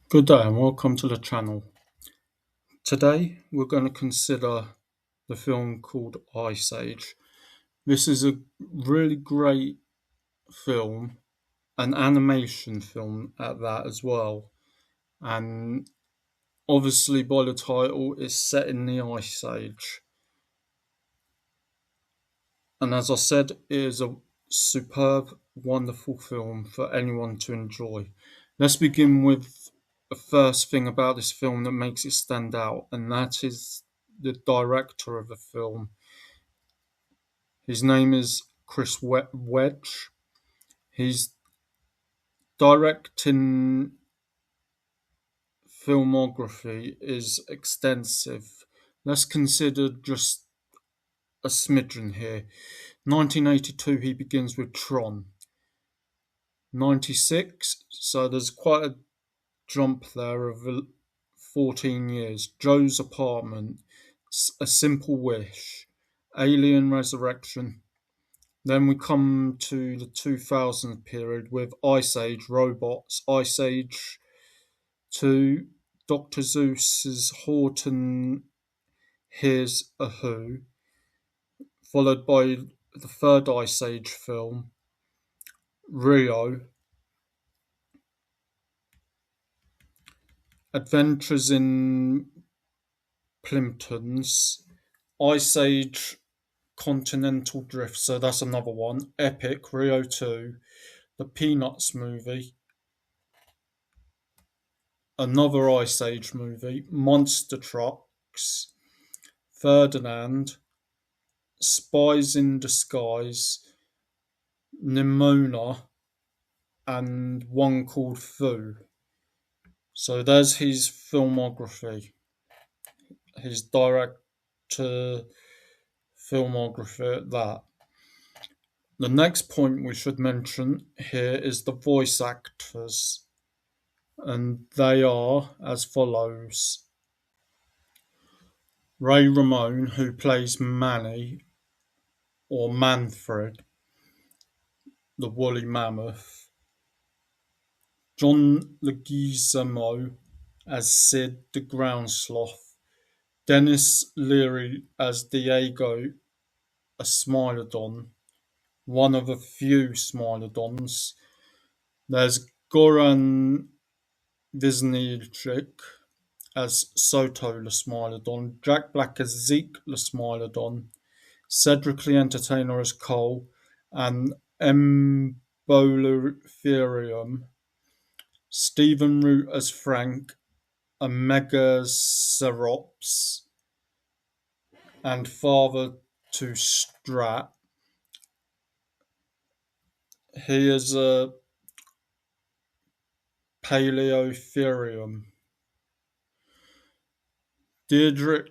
Good day and welcome to the channel. Today we're going to consider the film called Ice Age. This is a really great film, an animation film at that as well. And obviously by the title it's set in the Ice Age. And as I said, it is a superb, wonderful film for anyone to enjoy. Let's begin with the first thing about this film that makes it stand out, and that is the director of the film. His name is Chris Wedge. His directing filmography is extensive. Let's consider just a smidgen here. 1982, he begins with Tron. 96, so there's quite a jump there of 14 years. Joe's Apartment, A Simple Wish, Alien Resurrection. Then we come to the 2000 period with Ice Age Robots, Ice Age 2, Dr. Seuss's Horton Hears a Who, followed by the third Ice Age film, Rio, Adventures in Plimptons, Ice Age Continental Drift, so that's another one, Epic, Rio 2, the Peanuts movie, another Ice Age movie, Monster Trucks, Ferdinand, Spies in Disguise, Nimona, and one called Fu. So there's his filmography, his director filmography at that. The next point we should mention here is the voice actors, and they are as follows. Ray Ramone, who plays Manny, or Manfred, the woolly mammoth. John Leguizamo as Sid, the ground sloth. Dennis Leary as Diego, a Smilodon, one of a few Smilodons. There's Goran Visnjic as Soto the Smilodon, Jack Black as Zeke the Smilodon, Cedric the Entertainer as Cole, and Embolitherium, Stephen Root as Frank, a Megacerops, and father to Strat. He is a Paleotherium. Deirdre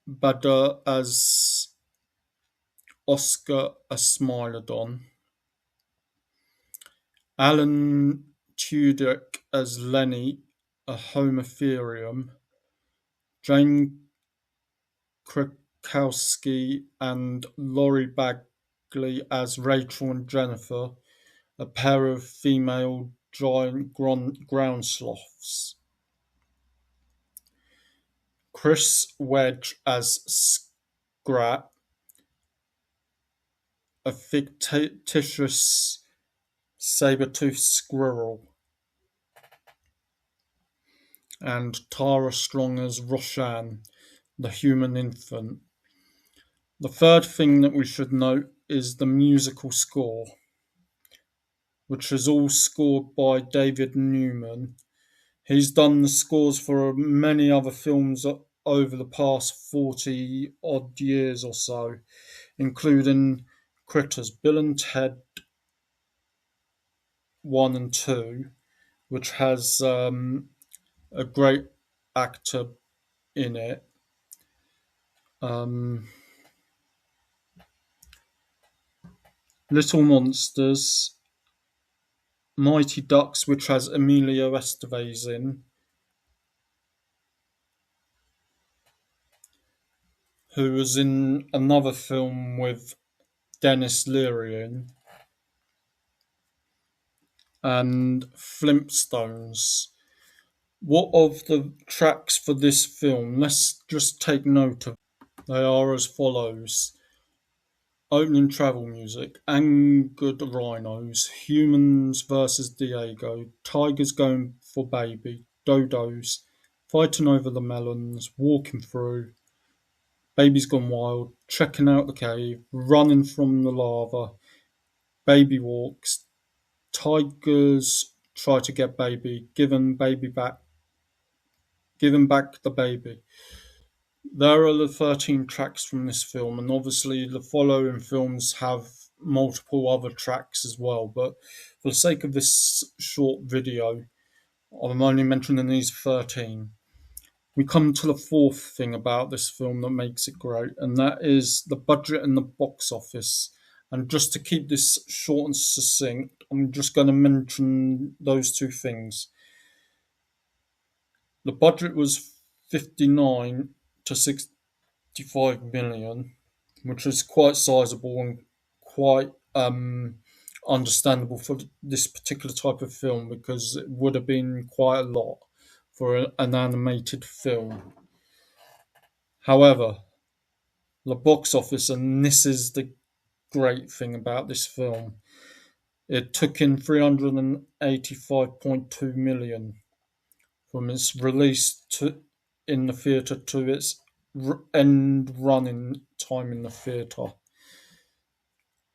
Bader as Oscar a Smilodon. Alan Tudyk as Lenny, a Homotherium. Jane Krakowski and Laurie Bagley as Rachel and Jennifer, a pair of female giant ground sloths. Chris Wedge as Scrat, a fictitious saber-toothed squirrel. And Tara Strong as Roshan, the human infant. The third thing that we should note is the musical score, which is all scored by David Newman. He's done the scores for many other films over the past 40 odd years or so, including Critters, Bill and Ted 1 and 2, which has a great actor in it. Little Monsters, Mighty Ducks, which has Emilio Estevez in, who was in another film with Dennis Leary in, and Flintstones. What of the tracks for this film? Let's just take note of. They are as follows: opening travel music, Angered Rhinos, Humans versus Diego, Tigers Going for Baby, Dodos, Fighting Over the Melons, Walking Through, Baby's Gone Wild, Checking Out the Cave, Running from the Lava, Baby Walks, Tigers Try to Get Baby, Giving Back the Baby. There are the 13 tracks from this film, and obviously the following films have multiple other tracks as well. But for the sake of this short video, I'm only mentioning these 13. We come to the fourth thing about this film that makes it great, and that is the budget and the box office. And just to keep this short and succinct, I'm just going to mention those two things. The budget was 59 to 65 million, which is quite sizable and quite understandable for this particular type of film because it would have been quite a lot for an animated film. However, the box office, and this is the great thing about this film, it took in 385.2 million from its release to in the theatre to its end running time in the theatre.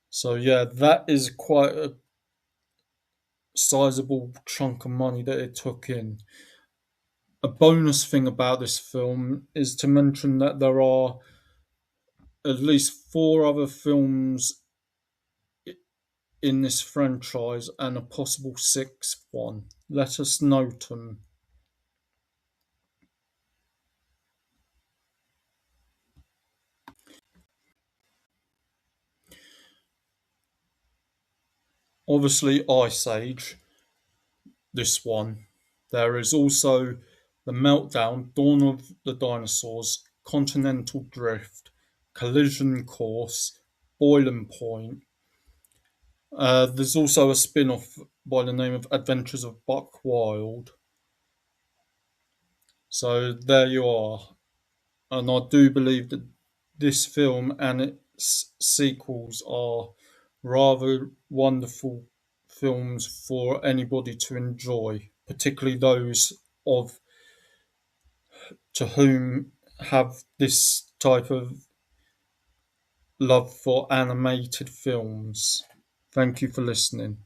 So yeah, that is quite a sizable chunk of money that it took in. A bonus thing about this film is to mention that there are at least four other films in this franchise and a possible sixth one. Let us note them. Obviously, Ice Age, this one. There is also The Meltdown, Dawn of the Dinosaurs, Continental Drift, Collision Course, Boiling Point. There's also a spin off by the name of Adventures of Buck Wild. So there you are. And I do believe that this film and its sequels are rather wonderful films for anybody to enjoy, particularly those of to whom have this type of love for animated films. Thank you for listening.